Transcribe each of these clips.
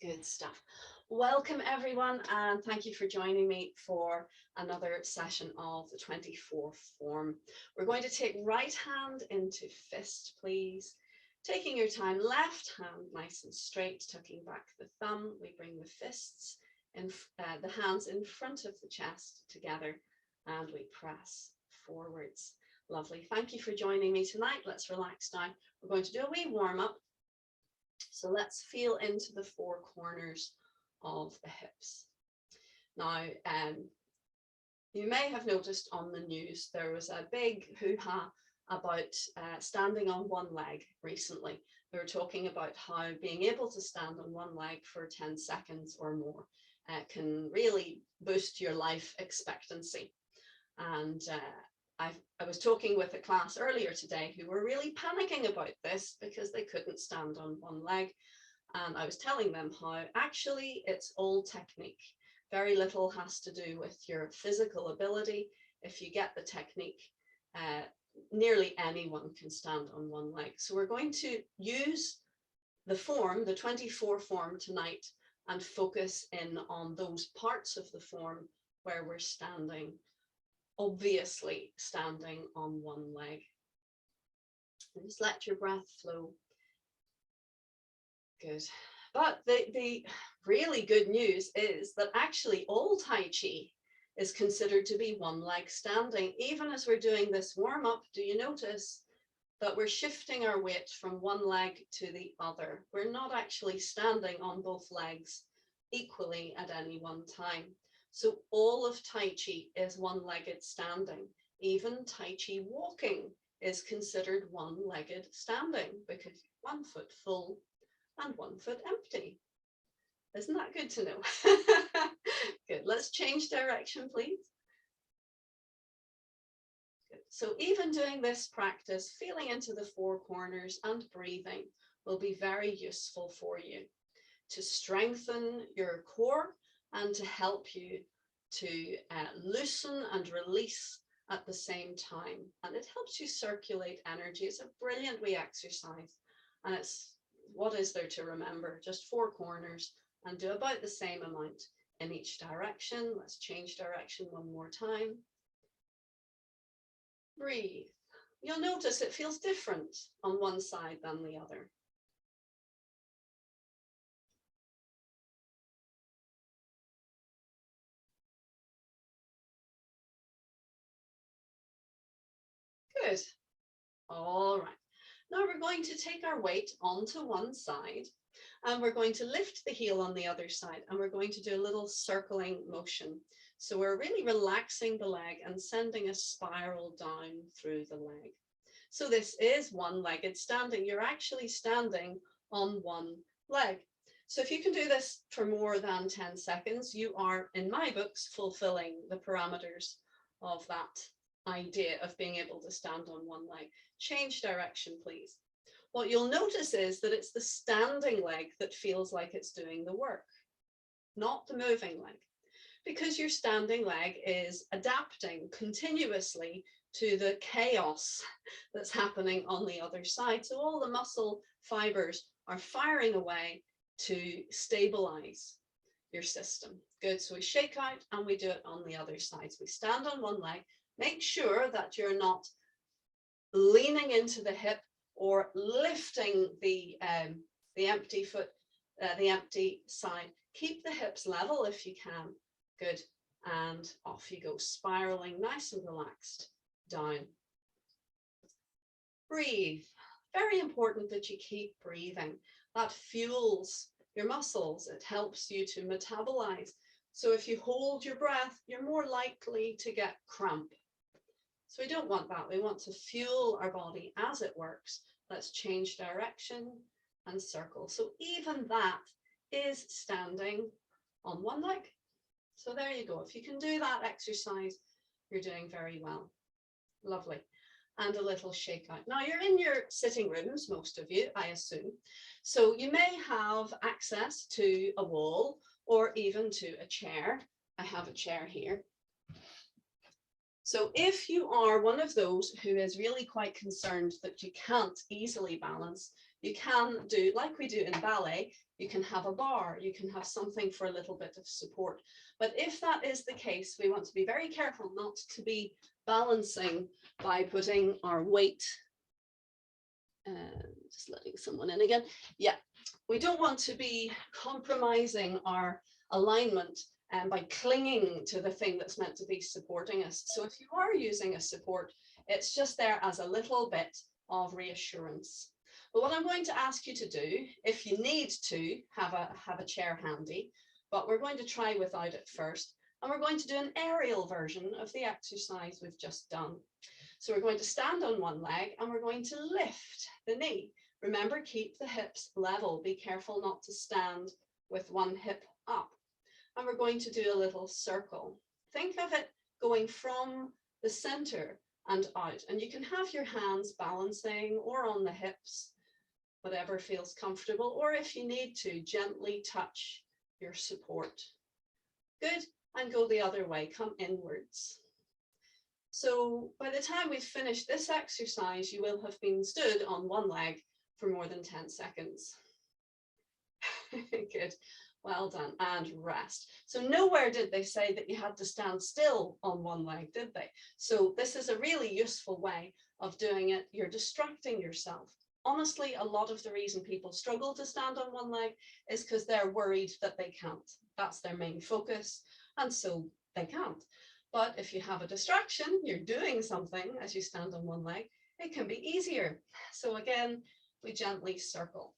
Good stuff. Welcome everyone, and thank you for joining me for another session of the 24 form. We're going to take right hand into fist, please. Taking your time, left hand nice and straight, tucking back the thumb. We bring the fists in, the hands in front of the chest together, and we press forwards. Lovely. Thank you for joining me tonight. Let's relax now. We're going to do a wee warm up. So let's feel into the four corners of the hips. Now, you may have noticed on the news, there was a big hoo-ha about standing on one leg recently. They were talking about how being able to stand on one leg for 10 seconds or more can really boost your life expectancy. And I was talking with a class earlier today who were really panicking about this because they couldn't stand on one leg. And I was telling them how actually it's old technique. Very little has to do with your physical ability. If you get the technique, nearly anyone can stand on one leg. So we're going to use the form, the 24 form tonight, and focus in on those parts of the form where we're standing, obviously standing on one leg. And just let your breath flow. Good. But the really good news is that actually all Tai Chi is considered to be one leg standing. Even as we're doing this warm up, do you notice that we're shifting our weight from one leg to the other? We're not actually standing on both legs equally at any one time. So all of Tai Chi is one-legged standing. Even Tai Chi walking is considered one-legged standing because 1 foot full and 1 foot empty. Isn't that good to know? Good. Let's change direction, please. Good. So even doing this practice, feeling into the four corners and breathing will be very useful for you to strengthen your core and to help you to loosen and release at the same time. And it helps you circulate energy. It's a brilliant wee exercise. And it's, what is there to remember? Just four corners, and do about the same amount in each direction. Let's change direction one more time. Breathe. You'll notice it feels different on one side than the other. Good. All right. Now we're going to take our weight onto one side, and we're going to lift the heel on the other side, and we're going to do a little circling motion. So we're really relaxing the leg and sending a spiral down through the leg. So this is one-legged standing. You're actually standing on one leg. So if you can do this for more than 10 seconds, you are, in my books, fulfilling the parameters of that idea of being able to stand on one leg. Change direction, please. What you'll notice is that it's the standing leg that feels like it's doing the work, not the moving leg, because your standing leg is adapting continuously to the chaos that's happening on the other side. So all the muscle fibers are firing away to stabilize your system. Good. So we shake out and we do it on the other side. So we stand on one leg. Make sure that you're not leaning into the hip or lifting the empty foot, the empty side. Keep the hips level if you can. Good. And off you go, spiraling nice and relaxed down. Breathe. Very important that you keep breathing. That fuels your muscles. It helps you to metabolize. So if you hold your breath, you're more likely to get cramp. So we don't want that. We want to fuel our body as it works. Let's change direction and circle. So even that is standing on one leg. So there you go. If you can do that exercise, you're doing very well. Lovely. And a little shake out. Now you're in your sitting rooms, most of you, I assume. So you may have access to a wall or even to a chair. I have a chair here. So if you are one of those who is really quite concerned that you can't easily balance, You can do, like we do in ballet, you can have a bar, you can have something for a little bit of support. But if that is the case, we want to be very careful not to be balancing by putting our weight, just letting someone in again. Yeah, we don't want to be compromising our alignment by clinging to the thing that's meant to be supporting us. So if you are using a support, it's just there as a little bit of reassurance. But what I'm going to ask you to do, if you need to have a chair handy, but we're going to try without it first, and we're going to do an aerial version of the exercise we've just done. So we're going to stand on one leg and we're going to lift the knee. Remember, keep the hips level. Be careful not to stand with one hip up. And we're going to do a little circle. Think of it going from the center and out. And you can have your hands balancing or on the hips, whatever feels comfortable, or if you need to, gently touch your support. Good, and go the other way, come inwards. So by the time we've finished this exercise, you will have been stood on one leg for more than 10 seconds. Good, well done, and rest. So nowhere did they say that you had to stand still on one leg, did they? So this is a really useful way of doing it. You're distracting yourself. Honestly, a lot of the reason people struggle to stand on one leg is because they're worried that they can't. That's their main focus, and so they can't. But if you have a distraction, you're doing something as you stand on one leg, it can be easier. So again, we gently circle.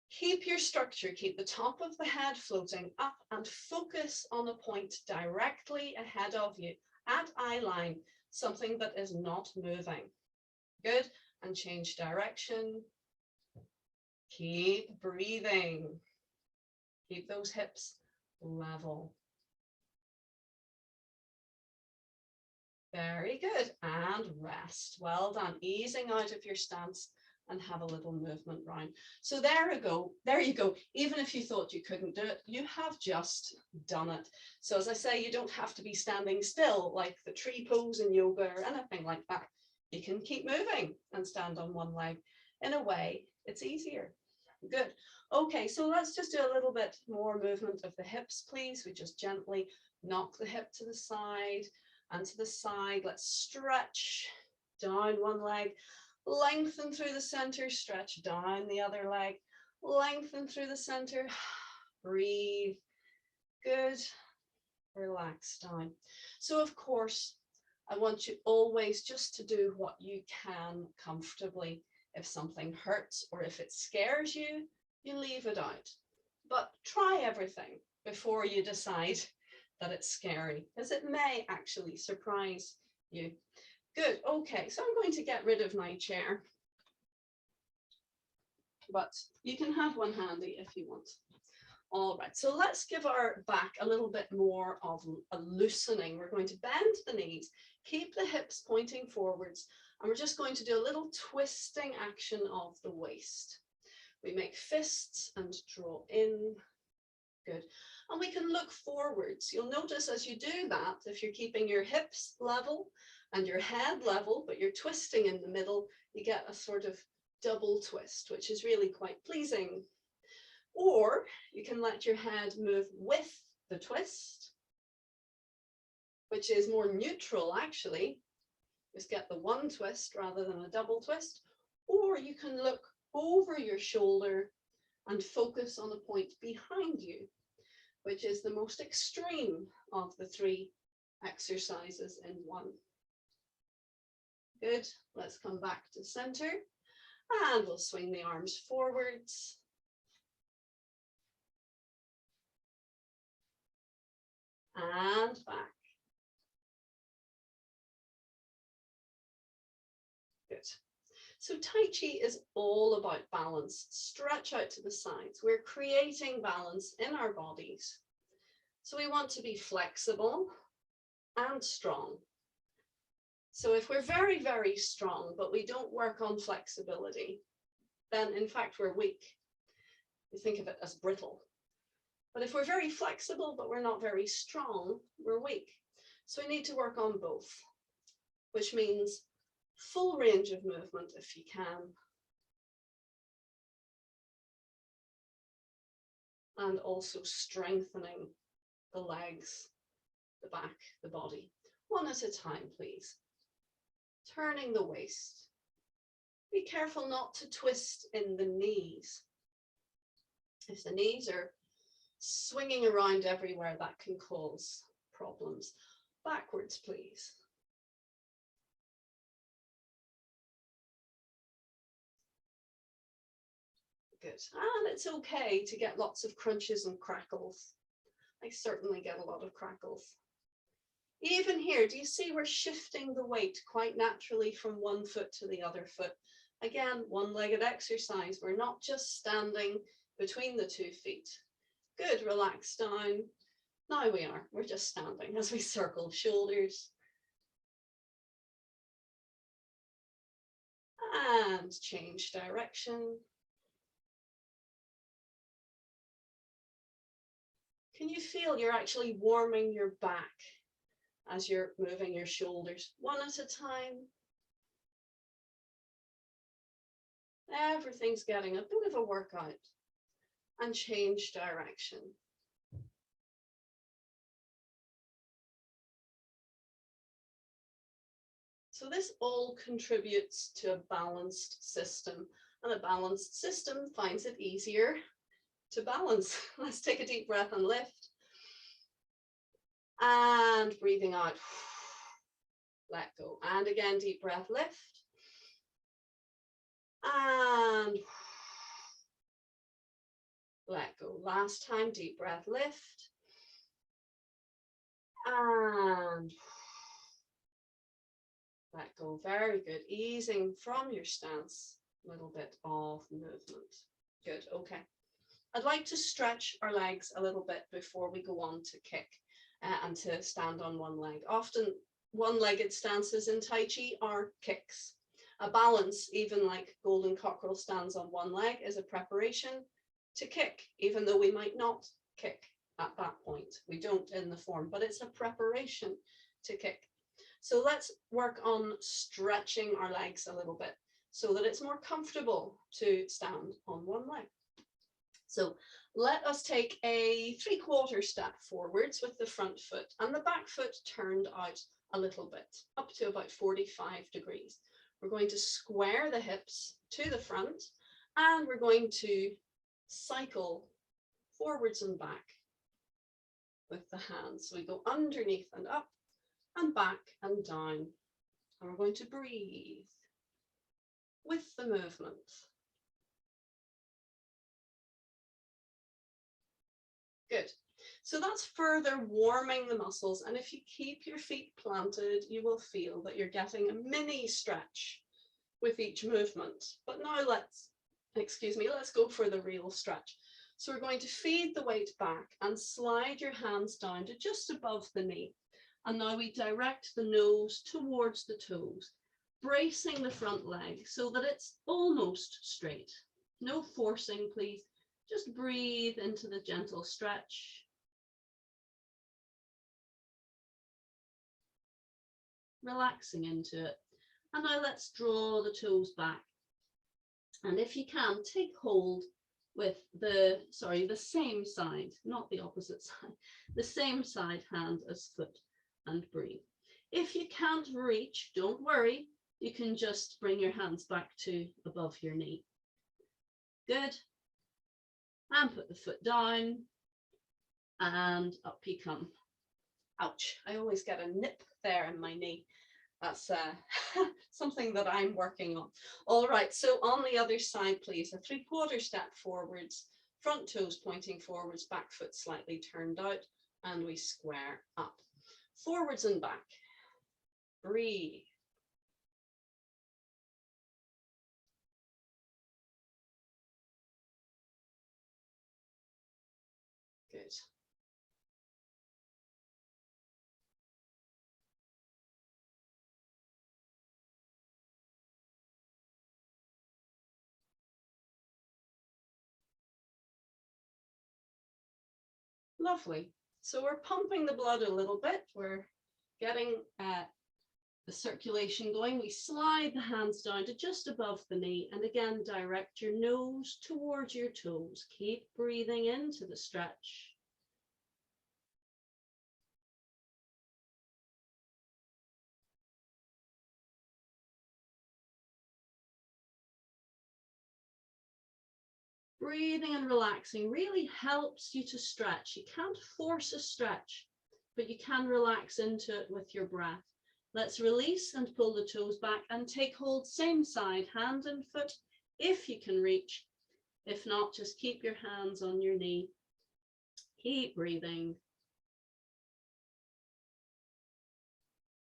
Keep your structure, keep the top of the head floating up and focus on a point directly ahead of you at eye line, something that is not moving. Good, and change direction. Keep breathing. Keep those hips level. Very good, and rest. Well done, easing out of your stance and have a little movement round. So there you go. Even if you thought you couldn't do it, you have just done it. So as I say, you don't have to be standing still like the tree pose in yoga or anything like that. You can keep moving and stand on one leg. In a way, it's easier. Good. Okay, so let's just do a little bit more movement of the hips, please. We just gently knock the hip to the side and to the side. Let's stretch down one leg, lengthen through the center, stretch down the other leg, lengthen through the center, breathe. Good. Relax down. So of course, I want you always just to do what you can comfortably. If something hurts or if it scares you, you leave it out. But try everything before you decide that it's scary, because it may actually surprise you. Good, okay, so I'm going to get rid of my chair, but you can have one handy if you want. All right, so let's give our back a little bit more of a loosening. We're going to bend the knees, keep the hips pointing forwards, and we're just going to do a little twisting action of the waist. We make fists and draw in. Good. And we can look forwards. You'll notice as you do that, if you're keeping your hips level and your head level, but you're twisting in the middle, you get a sort of double twist, which is really quite pleasing. Or you can let your head move with the twist, which is more neutral actually. Just get the one twist rather than a double twist. Or you can look over your shoulder and focus on a point behind you, which is the most extreme of the three exercises in one. Good. Let's come back to center and we'll swing the arms forwards. And back. Good. So Tai Chi is all about balance. Stretch out to the sides. We're creating balance in our bodies. So we want to be flexible and strong. So if we're very, very strong, but we don't work on flexibility, then in fact we're weak. We think of it as brittle. But if we're very flexible, but we're not very strong, we're weak. So we need to work on both, which means full range of movement if you can. and also strengthening the legs, the back, the body. One at a time, please. Turning the waist. Be careful not to twist in the knees. If the knees are swinging around everywhere, that can cause problems. Backwards, please. Good. And it's okay to get lots of crunches and crackles. I certainly get a lot of crackles. Even here, do you see we're shifting the weight quite naturally from one foot to the other foot? Again, one-legged exercise. We're not just standing between the 2 feet. Good, relax down. Now we are. We're just standing as we circle shoulders. And change direction. Can you feel you're actually warming your back as you're moving your shoulders one at a time? Everything's getting a bit of a workout. And change direction. So this all contributes to a balanced system, and a balanced system finds it easier to balance. Let's take a deep breath and lift. And breathing out, let go. And again, deep breath, lift. And let go. Last time, deep breath, lift. And let go. Very good. Easing from your stance, a little bit of movement. Good. Okay. I'd like to stretch our legs a little bit before we go on to kick and to stand on one leg. Often one-legged stances in Tai Chi are kicks. A balance, even like golden cockerel stands on one leg, is a preparation to kick, even though we might not kick at that point. We don't in the form, but it's a preparation to kick. So let's work on stretching our legs a little bit so that it's more comfortable to stand on one leg. So let us take a 3/4 step forwards with the front foot and the back foot turned out a little bit, up to about 45 degrees. We're going to square the hips to the front and we're going to cycle forwards and back with the hands. So we go underneath and up and back and down. And we're going to breathe with the movement. Good. So that's further warming the muscles. And if you keep your feet planted, you will feel that you're getting a mini stretch with each movement. But now let's go for the real stretch. So we're going to feed the weight back and slide your hands down to just above the knee. And now we direct the nose towards the toes, bracing the front leg so that it's almost straight. No forcing, please. Just breathe into the gentle stretch. Relaxing into it. And now let's draw the toes back. And if you can, take hold with the same side, not the opposite side, the same side hand as foot, and breathe. If you can't reach, don't worry. You can just bring your hands back to above your knee. Good. And put the foot down and up you come. Ouch, I always get a nip there in my knee. That's something that I'm working on. All right, so on the other side, please, a 3/4 step forwards, front toes pointing forwards, back foot slightly turned out, and we square up. Forwards and back. Breathe. Good. Lovely. So we're pumping the blood a little bit. We're getting the circulation going, we slide the hands down to just above the knee, and again, direct your nose towards your toes. Keep breathing into the stretch. Breathing and relaxing really helps you to stretch. You can't force a stretch, but you can relax into it with your breath. Let's release and pull the toes back and take hold same side, hand and foot, if you can reach. If not, just keep your hands on your knee. Keep breathing.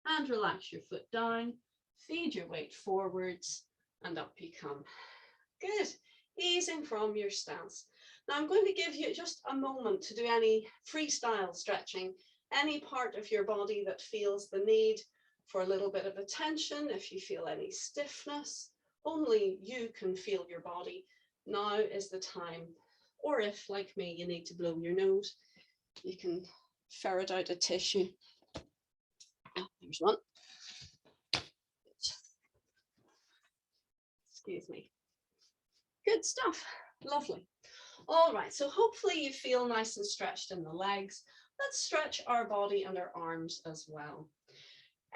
And relax your foot down. Feed your weight forwards and up you come. Good. Easing from your stance. Now I'm going to give you just a moment to do any freestyle stretching, any part of your body that feels the need for a little bit of attention. If you feel any stiffness, only you can feel your body. Now is the time. Or if, like me, you need to blow your nose, you can ferret out a tissue. Oh, there's one. Excuse me. Good stuff. Lovely. All right, so hopefully you feel nice and stretched in the legs. Let's stretch our body and our arms as well.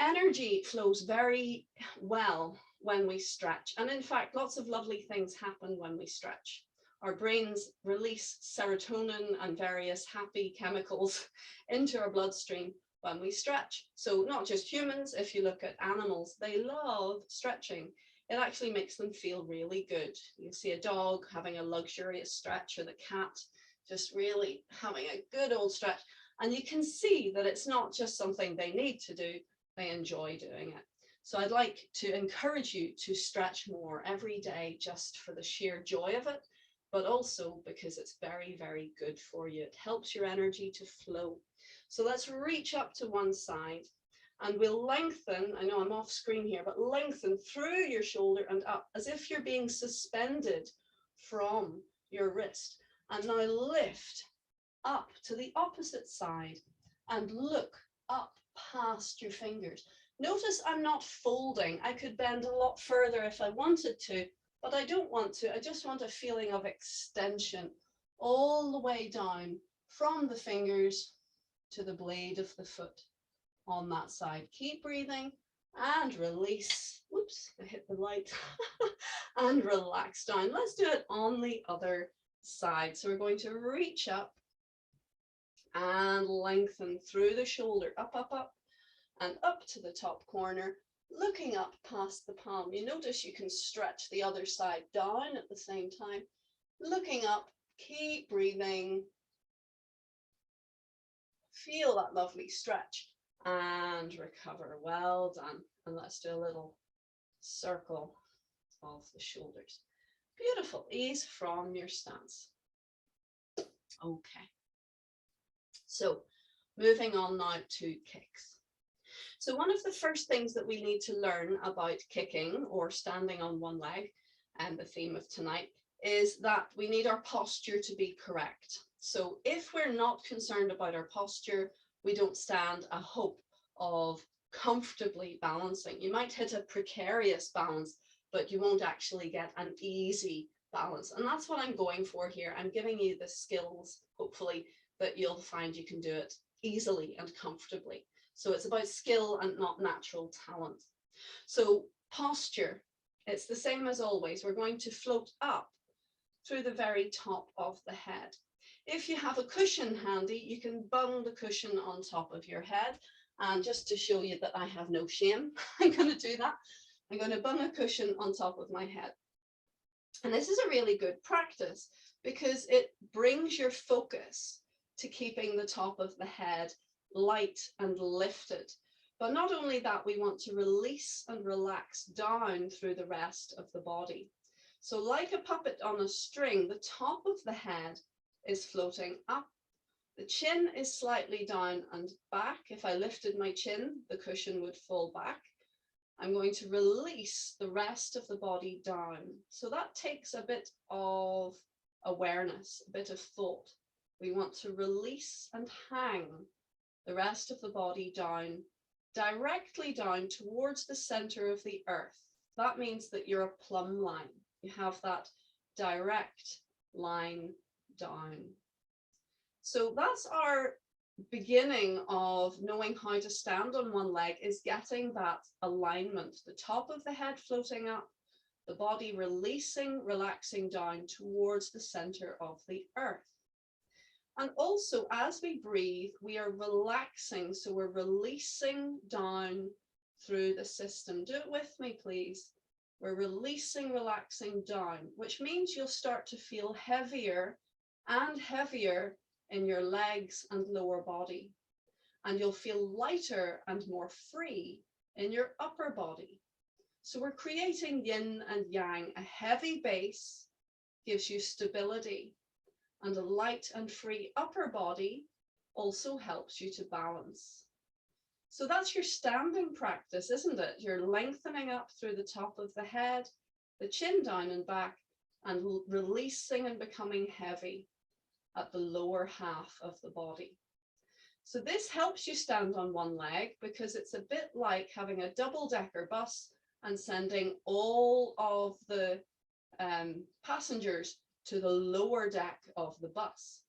Energy flows very well when we stretch. And in fact, lots of lovely things happen when we stretch. Our brains release serotonin and various happy chemicals into our bloodstream when we stretch. So not just humans, if you look at animals, they love stretching. It actually makes them feel really good. You see a dog having a luxurious stretch, or the cat just really having a good old stretch. And you can see that it's not just something they need to do, they enjoy doing it. So I'd like to encourage you to stretch more every day just for the sheer joy of it, but also because it's very, very good for you. It helps your energy to flow. So let's reach up to one side and we'll lengthen, I know I'm off screen here, but lengthen through your shoulder and up as if you're being suspended from your wrist. And now lift up to the opposite side and look up past your fingers. Notice I'm not folding. I could bend a lot further if I wanted to, but I don't want to. I just want a feeling of extension all the way down from the fingers to the blade of the foot on that side. Keep breathing and release. Whoops, I hit the light. And relax down. Let's do it on the other side. So we're going to reach up and lengthen through the shoulder, up, up, up, and up to the top corner, looking up past the palm. You notice you can stretch the other side down at the same time. Looking up, keep breathing. Feel that lovely stretch and recover. Well done. And let's do a little circle of the shoulders. Beautiful. Ease from your stance. Okay. So moving on now to kicks. So one of the first things that we need to learn about kicking or standing on one leg, and the theme of tonight, is that we need our posture to be correct. So if we're not concerned about our posture, we don't stand a hope of comfortably balancing. You might hit a precarious balance, but you won't actually get an easy balance. And that's what I'm going for here. I'm giving you the skills, hopefully, that you'll find you can do it easily and comfortably. So it's about skill and not natural talent. So posture, it's the same as always. We're going to float up through the very top of the head. If you have a cushion handy, you can bung the cushion on top of your head. And just to show you that I have no shame, I'm going to do that. I'm going to bung a cushion on top of my head. And this is a really good practice because it brings your focus to keeping the top of the head light and lifted. But not only that, we want to release and relax down through the rest of the body. So like a puppet on a string, the top of the head is floating up. The chin is slightly down and back. If I lifted my chin, the cushion would fall back. I'm going to release the rest of the body down. So that takes a bit of awareness, a bit of thought. We want to release and hang the rest of the body down directly down towards the center of the earth. That means that you're a plumb line. You have that direct line down. So that's our beginning of knowing how to stand on one leg, is getting that alignment, the top of the head floating up, the body releasing, relaxing down towards the center of the earth. And also, as we breathe, we are relaxing. So we're releasing down through the system. Do it with me, please. We're releasing, relaxing down, which means you'll start to feel heavier and heavier in your legs and lower body. And you'll feel lighter and more free in your upper body. So we're creating yin and yang. A heavy base gives you stability, and a light and free upper body also helps you to balance. So that's your standing practice, isn't it? You're lengthening up through the top of the head, the chin down and back, and releasing and becoming heavy at the lower half of the body. So this helps you stand on one leg, because it's a bit like having a double-decker bus and sending all of the passengers to the lower deck of the bus.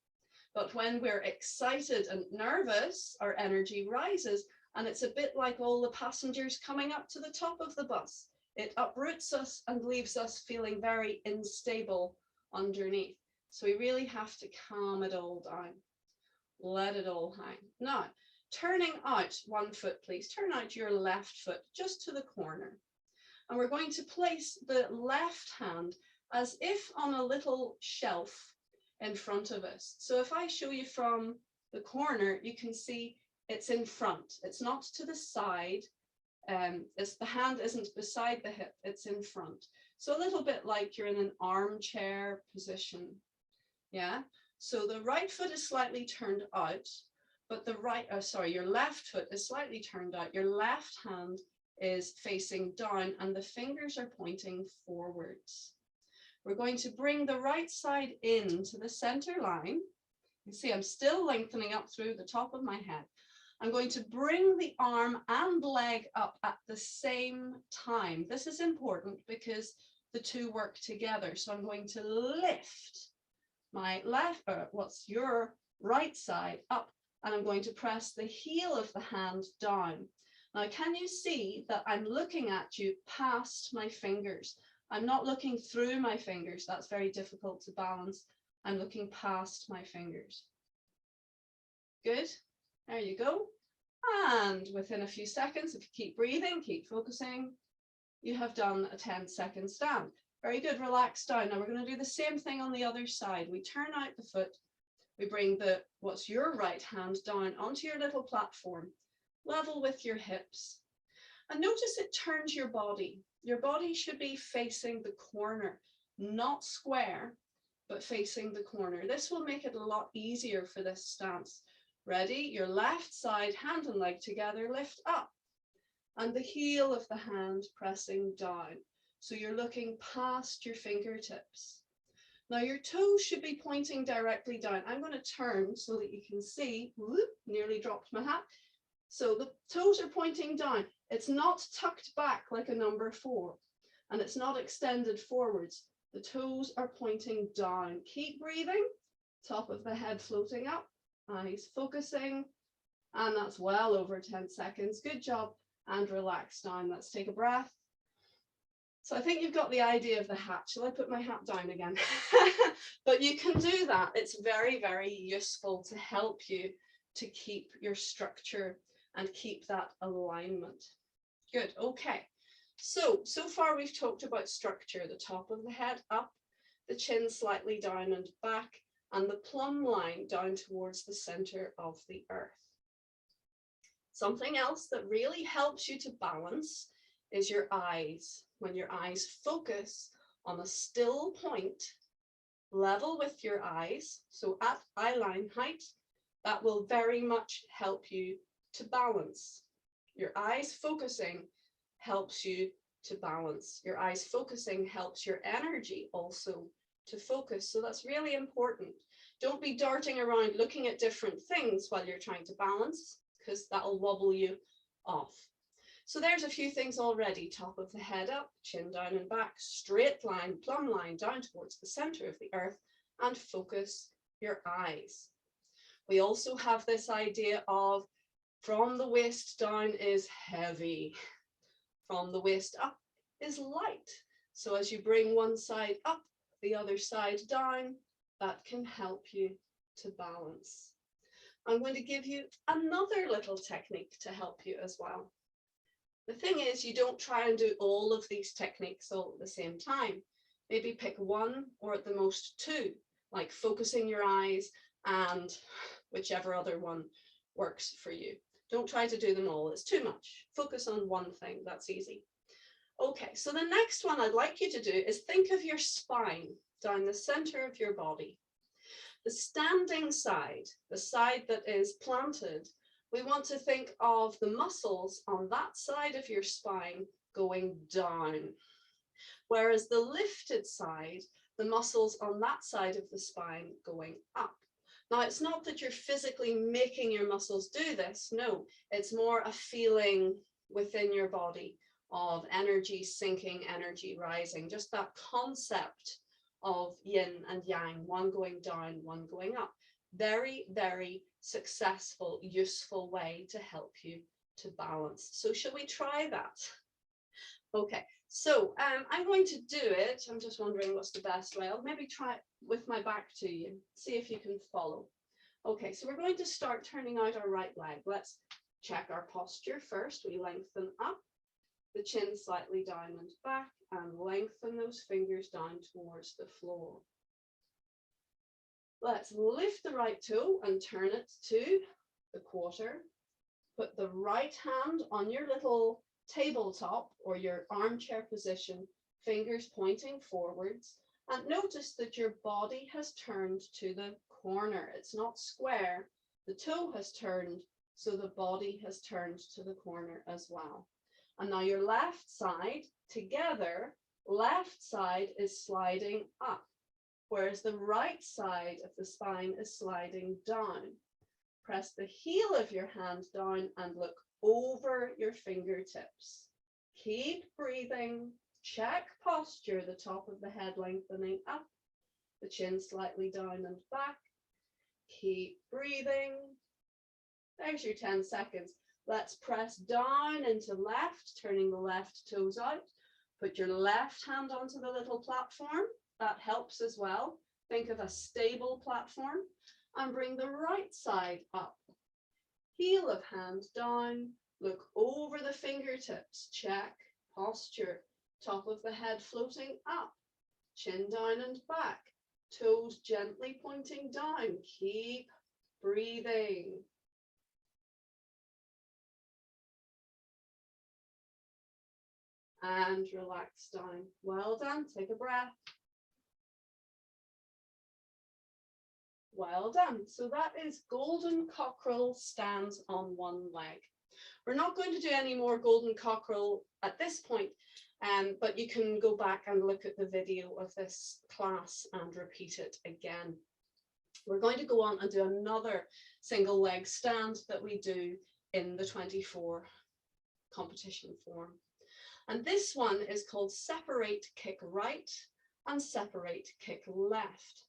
But when we're excited and nervous, our energy rises, and it's a bit like all the passengers coming up to the top of the bus. It uproots us and leaves us feeling very unstable underneath. So we really have to calm it all down. Let it all hang. Now, turning out one foot, please. Turn out your left foot just to the corner. And we're going to place the left hand as if on a little shelf in front of us. So if I show you from the corner, you can see it's in front. It's not to the side. The hand isn't beside the hip, it's in front. So a little bit like you're in an armchair position. Yeah. So the right foot is slightly turned out, but your left foot is slightly turned out. Your left hand is facing down and the fingers are pointing forwards. We're going to bring the right side into the center line. You see, I'm still lengthening up through the top of my head. I'm going to bring the arm and leg up at the same time. This is important because the two work together. So I'm going to lift my your right side up, and I'm going to press the heel of the hand down. Now, can you see that I'm looking at you past my fingers? I'm not looking through my fingers. That's very difficult to balance. I'm looking past my fingers. Good. There you go. And within a few seconds, if you keep breathing, keep focusing, you have done a 10-second stand. Very good. Relax down. Now we're going to do the same thing on the other side. We turn out the foot. We bring what's your right hand down onto your little platform, level with your hips. And notice it turns your body. Your body should be facing the corner, not square, but facing the corner. This will make it a lot easier for this stance. Ready? Your left side, hand and leg together, lift up. And the heel of the hand pressing down. So you're looking past your fingertips. Now your toes should be pointing directly down. I'm going to turn so that you can see. Whoop, nearly dropped my hat. So the toes are pointing down. It's not tucked back like a number 4, and it's not extended forwards. The toes are pointing down. Keep breathing. Top of the head floating up, eyes focusing, and that's well over 10 seconds. Good job. And relax down. Let's take a breath. So I think you've got the idea of the hat. Shall I put my hat down again? But you can do that. It's very, very useful to help you to keep your structure and keep that alignment. Good. Okay. So far we've talked about structure, the top of the head up, the chin slightly down and back, and the plumb line down towards the center of the earth. Something else that really helps you to balance is your eyes. When your eyes focus on a still point, level with your eyes, so at eye line height, that will very much help you to balance. Your eyes focusing helps you to balance. Your eyes focusing helps your energy also to focus. So that's really important. Don't be darting around looking at different things while you're trying to balance, because that'll wobble you off. So there's a few things already. Top of the head up, chin down and back, straight line, plumb line down towards the center of the earth, and focus your eyes. We also have this idea of from the waist down is heavy, from the waist up is light. So as you bring one side up, the other side down, that can help you to balance. I'm going to give you another little technique to help you as well. The thing is, you don't try and do all of these techniques all at the same time. Maybe pick one or at the most two, like focusing your eyes and whichever other one works for you. Don't try to do them all, it's too much. Focus on one thing, that's easy. Okay, so the next one I'd like you to do is think of your spine down the center of your body. The standing side, the side that is planted, we want to think of the muscles on that side of your spine going down. Whereas the lifted side, the muscles on that side of the spine going up. Now, it's not that you're physically making your muscles do this. No, it's more a feeling within your body of energy sinking, energy rising, just that concept of yin and yang, one going down, one going up. Very, very successful, useful way to help you to balance. So shall we try that? Okay, so I'm going to do it. I'm just wondering what's the best way. I'll maybe try it with my back to you, see if you can follow. Okay, so we're going to start turning out our right leg. Let's check our posture first. We lengthen up, the chin slightly down and back, and lengthen those fingers down towards the floor. Let's lift the right toe and turn it to the quarter. Put the right hand on your little tabletop or your armchair position, fingers pointing forwards, and notice that your body has turned to the corner. It's not square. The toe has turned, so the body has turned to the corner as well. And now your left side, together, left side is sliding up, whereas the right side of the spine is sliding down. Press the heel of your hand down and look over your fingertips. Keep breathing. Check posture, the top of the head lengthening up, the chin slightly down and back. Keep breathing. There's your 10 seconds. Let's press down into left, turning the left toes out. Put your left hand onto the little platform. That helps as well. Think of a stable platform. And bring the right side up. Heel of hand down. Look over the fingertips. Check posture. Top of the head floating up. Chin down and back. Toes gently pointing down. Keep breathing. And relax down. Well done. Take a breath. Well done. So that is golden cockerel stands on one leg. We're not going to do any more golden cockerel at this point, but you can go back and look at the video of this class and repeat it again. We're going to go on and do another single leg stand that we do in the 24 competition form. And this one is called separate kick right and separate kick left.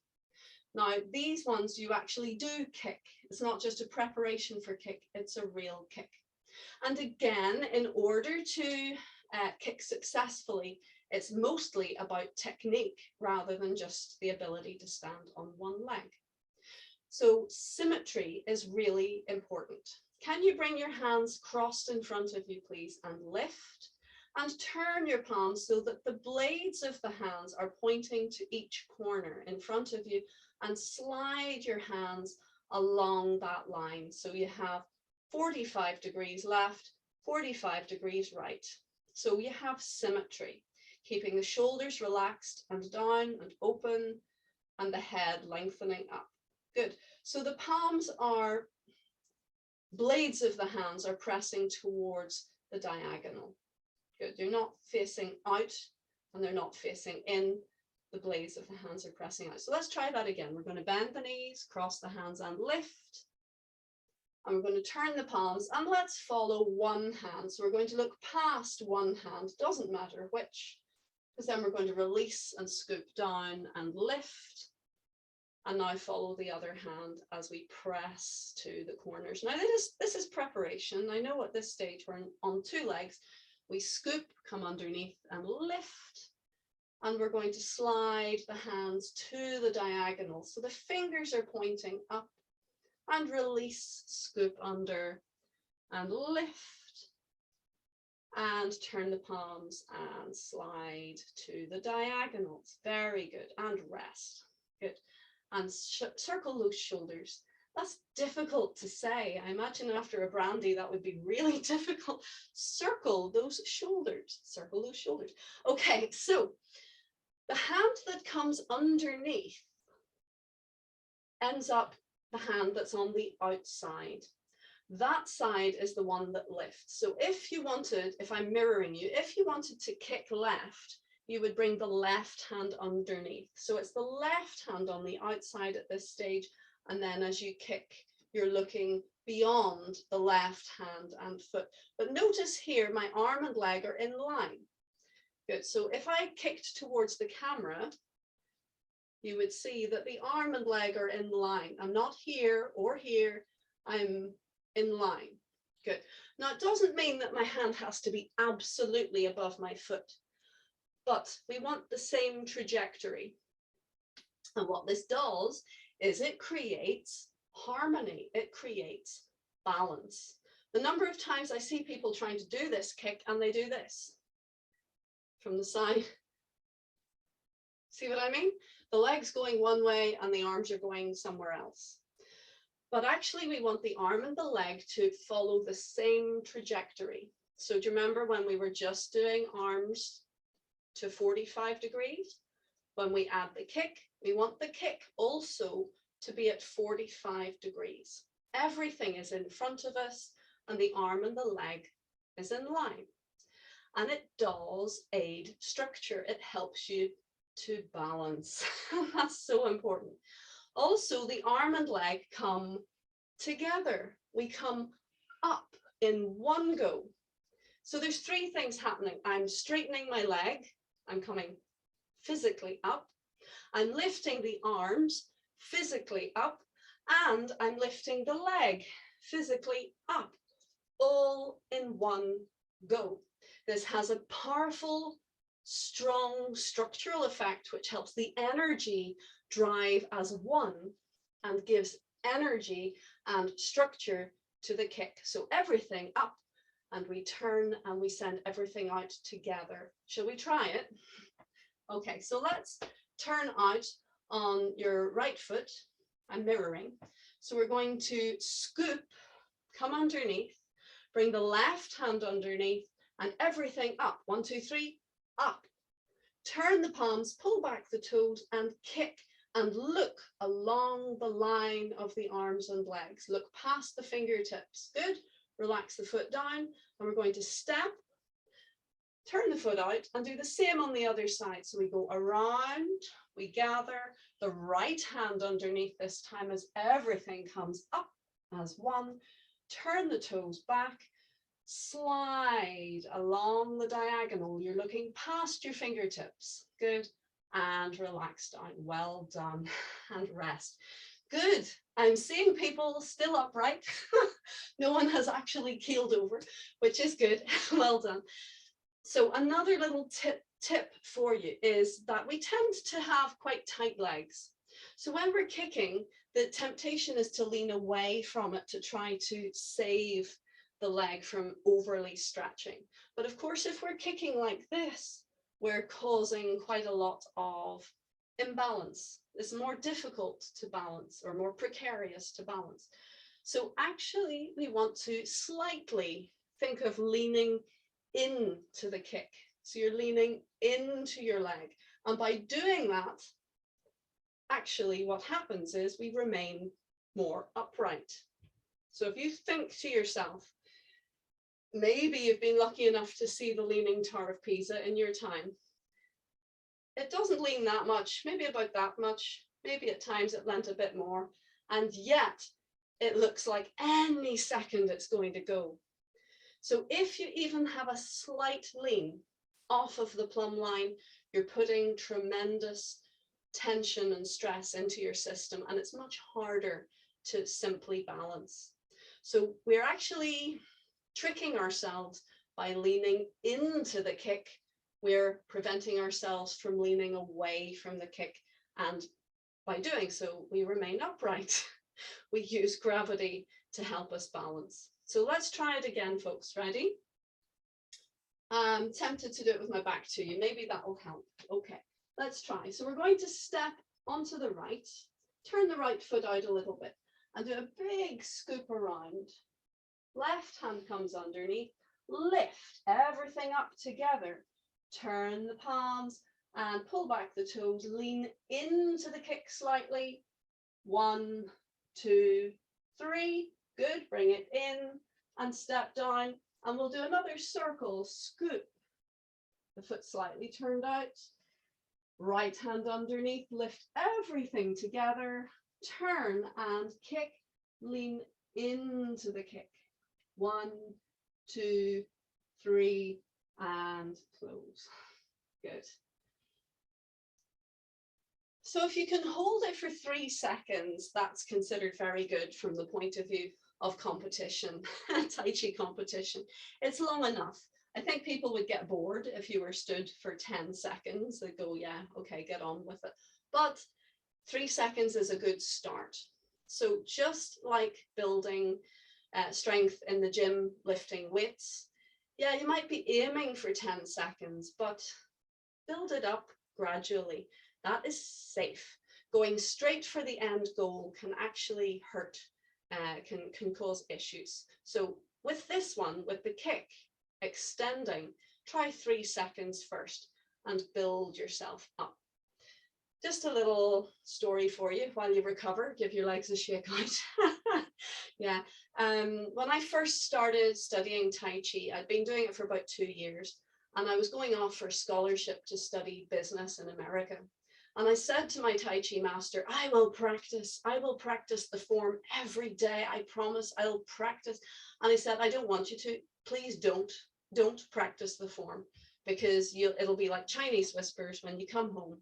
Now, these ones you actually do kick. It's not just a preparation for kick, it's a real kick. And again, in order to kick successfully, it's mostly about technique rather than just the ability to stand on one leg. So symmetry is really important. Can you bring your hands crossed in front of you, please, and lift? And turn your palms so that the blades of the hands are pointing to each corner in front of you, and slide your hands along that line. So you have 45 degrees left, 45 degrees right. So you have symmetry, keeping the shoulders relaxed and down and open, and the head lengthening up. Good. So the palms are, blades of the hands are pressing towards the diagonal. Good. They're not facing out and they're not facing in. The blades of the hands are pressing out. So let's try that again. We're going to bend the knees, cross the hands and lift. And we're going to turn the palms and let's follow one hand. So we're going to look past one hand, doesn't matter which, because then we're going to release and scoop down and lift. And now follow the other hand as we press to the corners. Now this is preparation. I know at this stage we're on two legs. We scoop, come underneath and lift. And we're going to slide the hands to the diagonal. So the fingers are pointing up and release, scoop under and lift. And turn the palms and slide to the diagonals. Very good. And rest. Good. And circle those shoulders. That's difficult to say. I imagine after a brandy that would be really difficult. Circle those shoulders. Circle those shoulders. Okay, so the hand that comes underneath ends up the hand that's on the outside. That side is the one that lifts. So if you wanted, if I'm mirroring you, if you wanted to kick left, you would bring the left hand underneath. So it's the left hand on the outside at this stage. And then as you kick, you're looking beyond the left hand and foot. But notice here, my arm and leg are in line. Good. So if I kicked towards the camera, you would see that the arm and leg are in line. I'm not here or here. I'm in line. Good. Now, it doesn't mean that my hand has to be absolutely above my foot, but we want the same trajectory. And what this does is it creates harmony. It creates balance. The number of times I see people trying to do this kick and they do this from the side. See what I mean? The legs going one way and the arms are going somewhere else. But actually we want the arm and the leg to follow the same trajectory. So do you remember when we were just doing arms to 45 degrees? When we add the kick, we want the kick also to be at 45 degrees. Everything is in front of us and the arm and the leg is in line. And it does aid structure. It helps you to balance. That's so important. Also, the arm and leg come together. We come up in one go. So there's three things happening. I'm straightening my leg. I'm coming physically up. I'm lifting the arms physically up. And I'm lifting the leg physically up. All in one go. This has a powerful, strong structural effect, which helps the energy drive as one and gives energy and structure to the kick. So everything up and we turn and we send everything out together. Shall we try it? Okay, so let's turn out on your right foot. I'm mirroring. So we're going to scoop, come underneath, bring the left hand underneath and everything up. 1, 2, 3, up. Turn the palms, pull back the toes and kick and look along the line of the arms and legs. Look past the fingertips. Good. Relax the foot down and we're going to step, turn the foot out and do the same on the other side. So we go around, we gather the right hand underneath this time as everything comes up as one. Turn the toes back. Slide along the diagonal. You're looking past your fingertips. Good. And relax down. Well done. And rest. Good. I'm seeing people still upright. No one has actually keeled over, which is good. Well done. So another little tip for you is that we tend to have quite tight legs. So when we're kicking, the temptation is to lean away from it to try to save the leg from overly stretching. But of course, if we're kicking like this, we're causing quite a lot of imbalance. It's more difficult to balance or more precarious to balance. So actually, we want to slightly think of leaning into the kick. So you're leaning into your leg. And by doing that, actually what happens is we remain more upright. So if you think to yourself, maybe you've been lucky enough to see the Leaning Tower of Pisa in your time. It doesn't lean that much, maybe about that much, maybe at times it leant a bit more. And yet it looks like any second it's going to go. So if you even have a slight lean off of the plumb line, you're putting tremendous tension and stress into your system, and it's much harder to simply balance. So we're actually tricking ourselves by leaning into the kick. We're preventing ourselves from leaning away from the kick, and by doing so, we remain upright. We use gravity to help us balance. So let's try it again, folks. Ready? I'm tempted to do it with my back to you. Maybe that will help. Okay, let's try. So we're going to step onto the right, turn the right foot out a little bit, and do a big scoop around. Left hand comes underneath, lift everything up together, turn the palms and pull back the toes, lean into the kick slightly. 1, 2, 3, good, bring it in and step down, and we'll do another circle, scoop, the foot slightly turned out, right hand underneath, lift everything together, turn and kick, lean into the kick. 1, 2, 3, and close. Good. So if you can hold it for 3 seconds, that's considered very good from the point of view of competition, Tai Chi competition. It's long enough. I think people would get bored if you were stood for 10 seconds. They'd go, yeah, okay, get on with it. But 3 seconds is a good start. So just like building strength in the gym, lifting weights, yeah, you might be aiming for 10 seconds, but build it up gradually. That is safe. Going straight for the end goal can actually hurt, can cause issues. So with this one, with the kick, extending, try 3 seconds first and build yourself up. Just a little story for you while you recover, give your legs a shake out. Yeah, when I first started studying Tai Chi, I'd been doing it for about 2 years, and I was going off for a scholarship to study business in America. And I said to my Tai Chi master, I will practice the form every day. I promise I'll practice. And he said, I don't want you to, please don't practice the form, because it'll be like Chinese whispers. When you come home,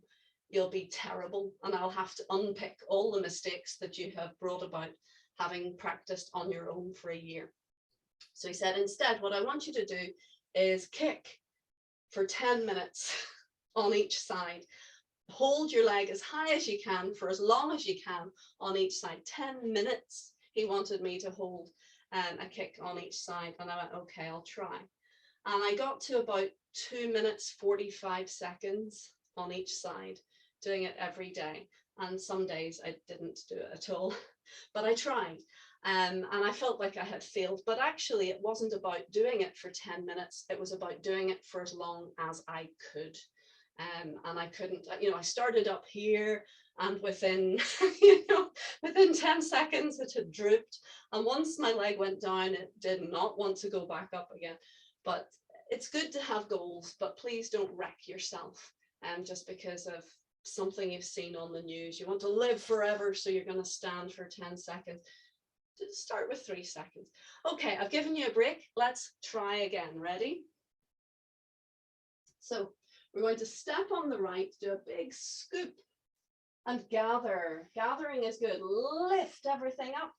you'll be terrible, and I'll have to unpick all the mistakes that you have brought about having practiced on your own for a year. So he said, instead, what I want you to do is kick for 10 minutes on each side. Hold your leg as high as you can for as long as you can on each side. 10 minutes he wanted me to hold a kick on each side, and I went, okay, I'll try. And I got to about 2 minutes 45 seconds on each side, doing it every day. And some days I didn't do it at all, but I tried. And I felt like I had failed, but actually it wasn't about doing it for 10 minutes. It was about doing it for as long as I could. And I couldn't, I started up here, and within, within 10 seconds it had drooped. And once my leg went down, it did not want to go back up again. But it's good to have goals, but please don't wreck yourself just because of something you've seen on the news. You want to live forever, so you're going to stand for 10 seconds. Just start with 3 seconds. Okay, I've given you a break. Let's try again. Ready? So we're going to step on the right, do a big scoop and gather. Gathering is good. Lift everything up.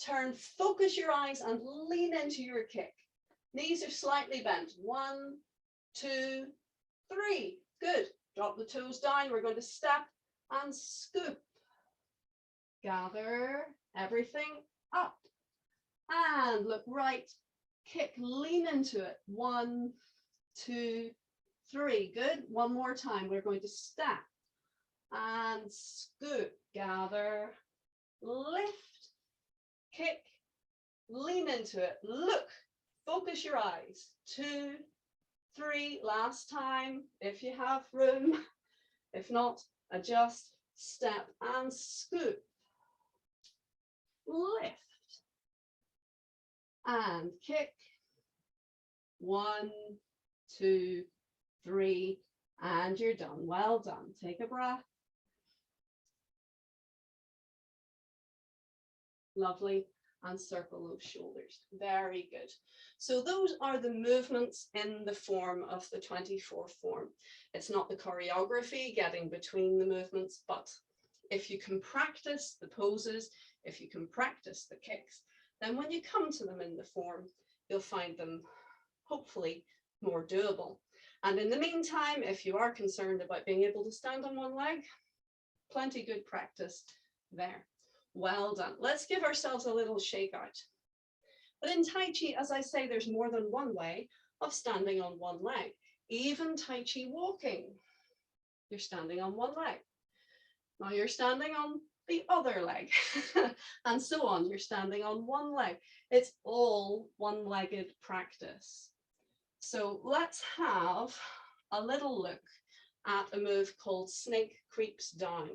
Turn, focus your eyes and lean into your kick. Knees are slightly bent. 1, 2, 3. Good. Drop the toes down. We're going to step and scoop. Gather everything up. And look right. Kick, lean into it. 1, 2, 3. Good. One more time. We're going to step and scoop. Gather, lift, kick, lean into it. Look, focus your eyes. 2, 3. Last time, if you have room. If not, adjust, step and scoop. Lift and kick. 1, 2, 3, and you're done. Well done. Take a breath. Lovely. and circle those shoulders. Very good. So those are the movements in the form of the 24 form. It's not the choreography getting between the movements, but if you can practice the poses, if you can practice the kicks, then when you come to them in the form, you'll find them hopefully more doable. And in the meantime, if you are concerned about being able to stand on one leg, plenty good practice there. Well done. Let's give ourselves a little shake out. But in Tai Chi, as I say, there's more than one way of standing on one leg. Even Tai Chi walking, you're standing on one leg. Now you're standing on the other leg, and so on. You're standing on one leg. It's all one-legged practice. So let's have a little look at a move called snake creeps down.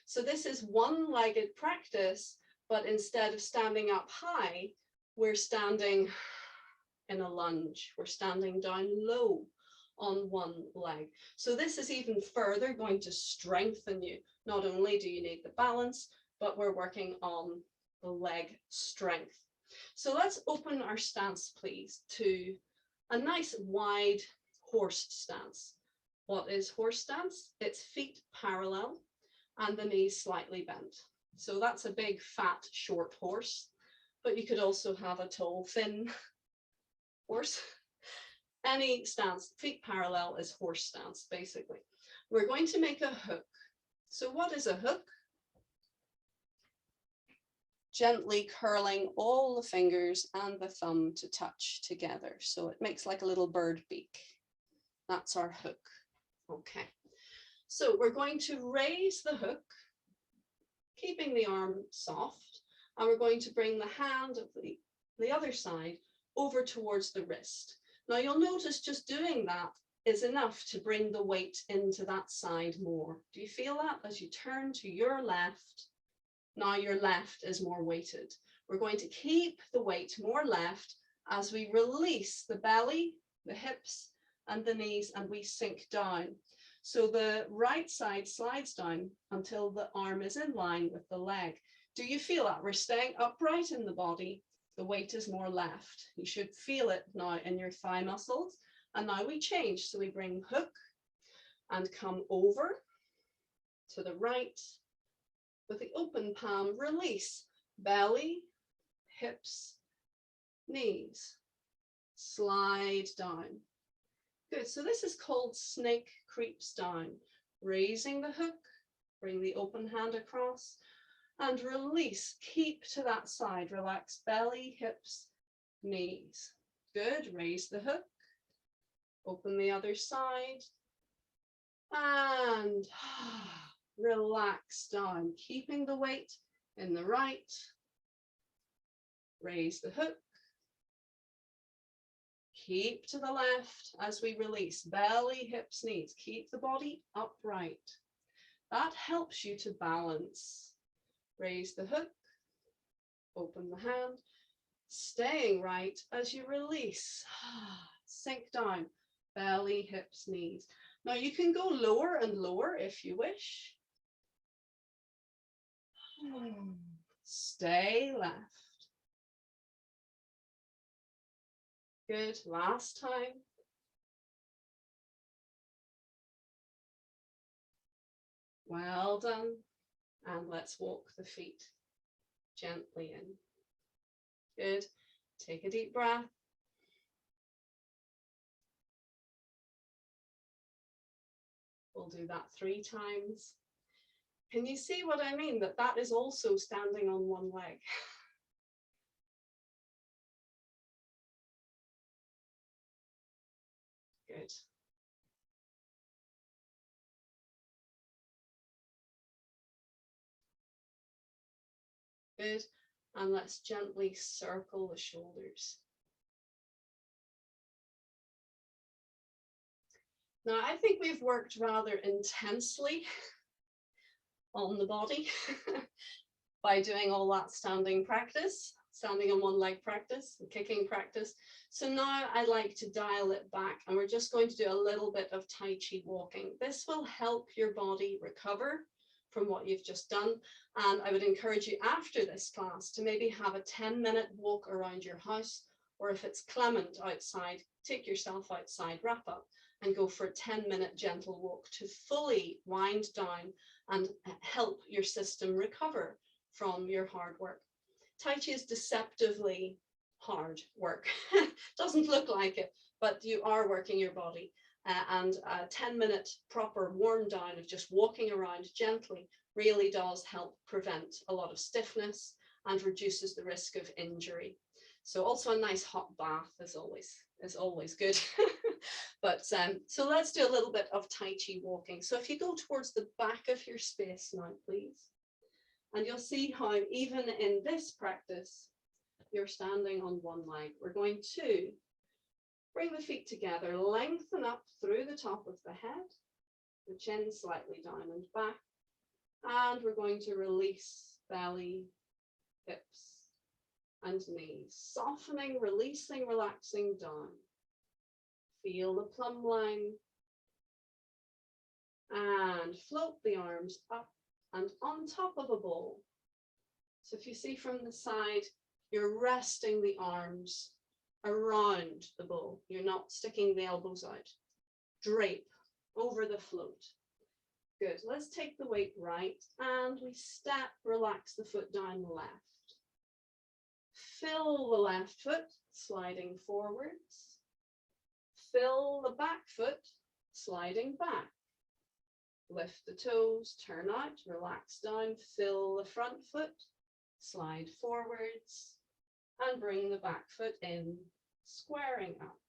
So this is one-legged practice, but instead of standing up high, we're standing in a lunge. We're standing down low on one leg. So this is even further going to strengthen you. Not only do you need the balance, but we're working on the leg strength. So let's open our stance, please, to a nice wide horse stance. What is horse stance? It's feet parallel and the knees slightly bent. So that's a big, fat, short horse, but you could also have a tall, thin horse. Any stance, feet parallel is horse stance, basically. We're going to make a hook. So what is a hook? Gently curling all the fingers and the thumb to touch together. So it makes like a little bird beak. That's our hook. Okay. So we're going to raise the hook, keeping the arm soft, and we're going to bring the hand of the other side over towards the wrist. Now you'll notice just doing that is enough to bring the weight into that side more. Do you feel that as you turn to your left? Now your left is more weighted. We're going to keep the weight more left as we release the belly, the hips, and the knees, and we sink down. So the right side slides down until the arm is in line with the leg. Do you feel that? We're staying upright in the body. The weight is more left. You should feel it now in your thigh muscles. And now we change. So we bring hook and come over to the right with the open palm. Release belly, hips, knees. Slide down. Good. So this is called snake creeps down. Raising the hook, bring the open hand across, and release. Keep to that side. Relax belly, hips, knees. Good. Raise the hook. Open the other side. And relax down. Keeping the weight in the right. Raise the hook. Keep to the left as we release belly, hips, knees. Keep the body upright. That helps you to balance. Raise the hook, open the hand, staying right as you release. Sink down, belly, hips, knees. Now you can go lower and lower if you wish. Stay left. Good, last time. Well done. And let's walk the feet gently in. Good. Take a deep breath. We'll do that 3 times. Can you see what I mean? That is also standing on one leg. Good. Good. And let's gently circle the shoulders. Now, I think we've worked rather intensely on the body by doing all that standing practice, standing on one leg practice, and kicking practice. So now I'd like to dial it back, and we're just going to do a little bit of Tai Chi walking. This will help your body recover from what you've just done. And I would encourage you after this class to maybe have a 10-minute walk around your house, or if it's clement outside, take yourself outside, wrap up, and go for a 10-minute gentle walk to fully wind down and help your system recover from your hard work. Tai Chi is deceptively hard work. Doesn't look like it, but you are working your body. And a 10-minute proper warm down of just walking around gently really does help prevent a lot of stiffness and reduces the risk of injury. So also a nice hot bath is always good. But so let's do a little bit of Tai Chi walking. So if you go towards the back of your space now, please, and you'll see how even in this practice, you're standing on one leg. We're going to bring the feet together, lengthen up through the top of the head, the chin slightly down and back, and we're going to release belly, hips, and knees, softening, releasing, relaxing down. Feel the plumb line, and float the arms up and on top of a ball. So if you see from the side, you're resting the arms around the bowl. You're not sticking the elbows out. Drape over the float. Good. Let's take the weight right and we step, relax the foot down the left. Fill the left foot, sliding forwards. Fill the back foot, sliding back. Lift the toes, turn out, relax down, fill the front foot, slide forwards, and bring the back foot in, squaring up.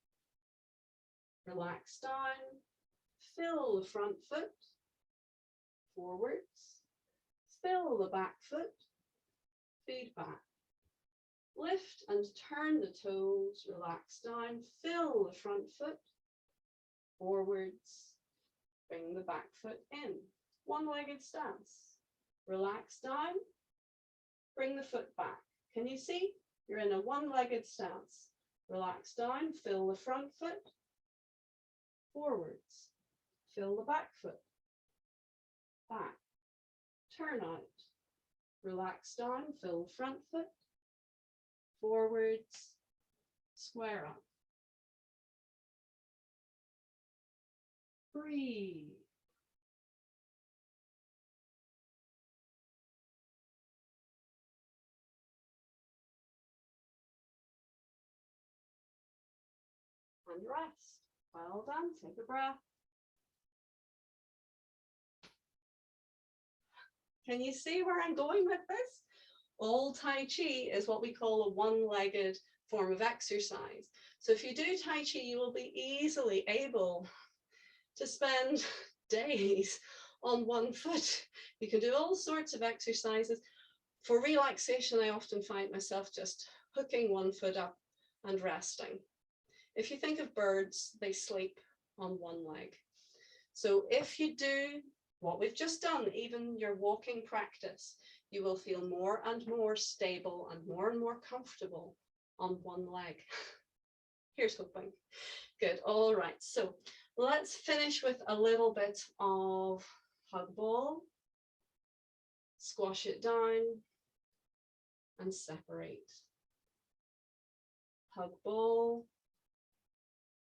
Relax down, fill the front foot, forwards, fill the back foot, feed back. Lift and turn the toes, relax down, fill the front foot, forwards, bring the back foot in. One-legged stance. Relax down, bring the foot back. Can you see? You're in a one-legged stance. Relax down, fill the front foot, forwards, fill the back foot, back, turn out, relax down, fill the front foot, forwards, square up. Breathe. And rest. Well done. Take a breath. Can you see where I'm going with this? All Tai Chi is what we call a one-legged form of exercise. So if you do Tai Chi, you will be easily able to spend days on one foot. You can do all sorts of exercises. For relaxation, I often find myself just hooking one foot up and resting. If you think of birds, they sleep on one leg. So if you do what we've just done, even your walking practice, you will feel more and more stable and more comfortable on one leg. Here's hoping. Good. All right. So let's finish with a little bit of hug ball. Squash it down and separate. Hug ball.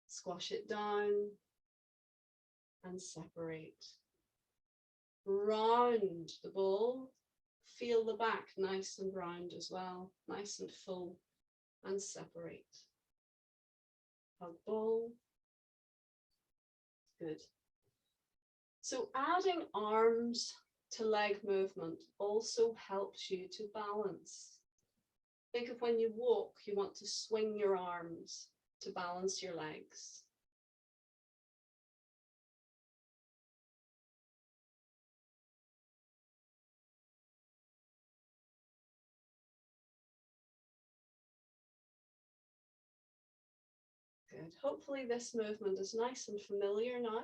Squash it down and separate. Round the ball. Feel the back nice and round as well, nice and full, and separate. Hug ball. Good. So adding arms to leg movement also helps you to balance. Think of when you walk, you want to swing your arms to balance your legs. Good. Hopefully this movement is nice and familiar now.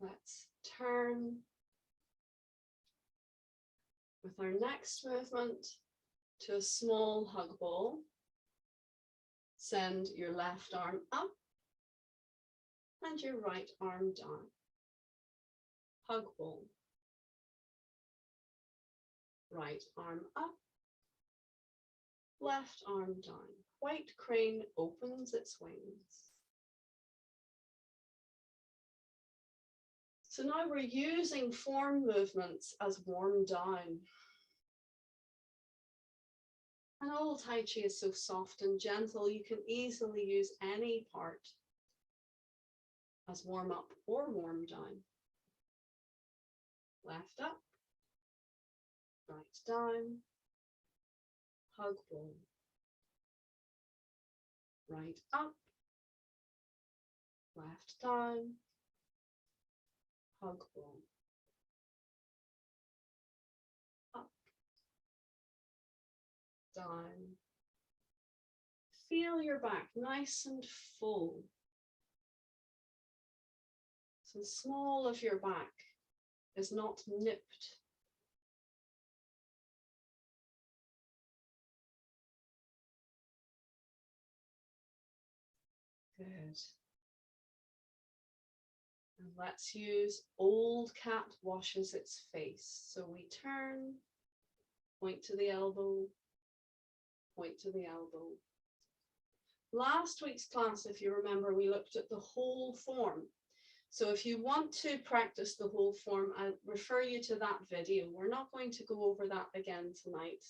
Let's turn with our next movement to a small hug ball. Send your left arm up and your right arm down. Hug ball. Right arm up, left arm down. White crane opens its wings. So now we're using form movements as warm down. And all Tai Chi is so soft and gentle, you can easily use any part as warm up or warm down. Left up, right down, hug ball. Right up, left down, hug ball. Up, down. Feel your back nice and full. So the small of your back is not nipped. Good. And let's use old cat washes its face. So we turn, point to the elbow, point to the elbow. Last week's class, if you remember, we looked at the whole form. So if you want to practice the whole form, I refer you to that video. We're not going to go over that again tonight.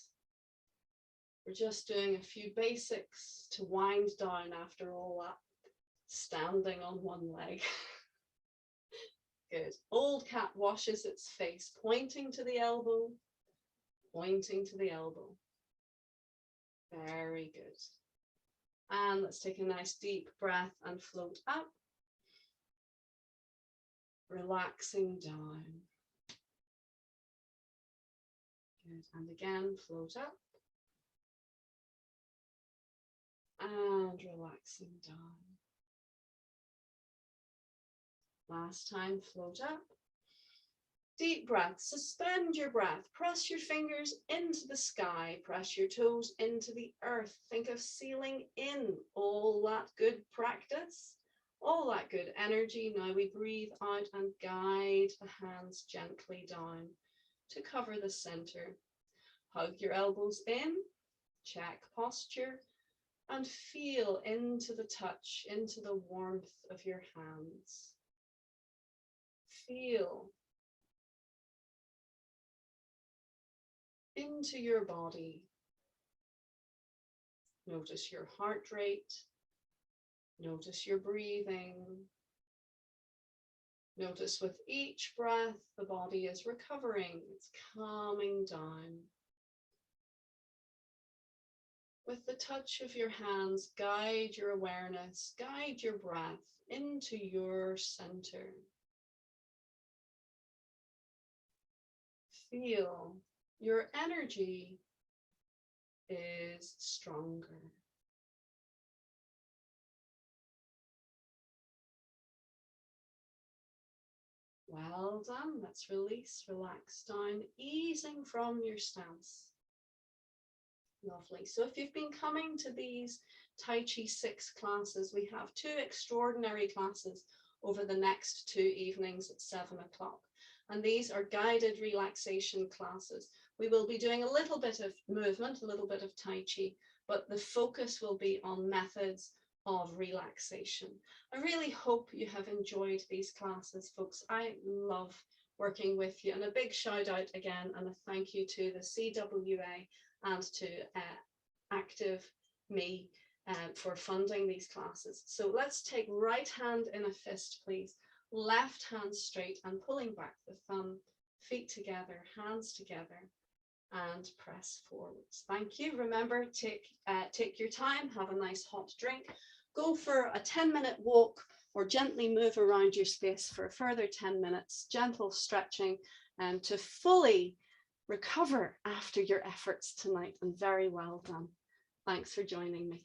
We're just doing a few basics to wind down after all that standing on one leg. Good. Old cat washes its face, pointing to the elbow, pointing to the elbow. Very good. And let's take a nice deep breath and float up. Relaxing down. Good. And again, float up. And relaxing down. Last time, float up. Deep breath, suspend your breath, press your fingers into the sky, press your toes into the earth. Think of sealing in all that good practice, all that good energy. Now we breathe out and guide the hands gently down to cover the center. Hug your elbows in, check posture, and feel into the touch, into the warmth of your hands. Feel into your body. Notice your heart rate. Notice your breathing. Notice with each breath, the body is recovering. It's calming down. With the touch of your hands, guide your awareness, guide your breath into your center. Feel your energy is stronger. Well done. Let's release, relax down, easing from your stance. Lovely. So if you've been coming to these Tai Chi 6 classes, we have 2 extraordinary classes over the next 2 evenings at 7 o'clock. And these are guided relaxation classes. We will be doing a little bit of movement, a little bit of Tai Chi, but the focus will be on methods of relaxation. I really hope you have enjoyed these classes, folks. I love working with you. And a big shout out again and a thank you to the CWA and to Active Me for funding these classes. So let's take right hand in a fist, please. Left hand straight and pulling back the thumb, feet together, hands together, and press forwards. Thank you. Remember, take your time, have a nice hot drink, go for a 10-minute walk or gently move around your space for a further 10 minutes, gentle stretching to fully recover after your efforts tonight, and very well done. Thanks for joining me.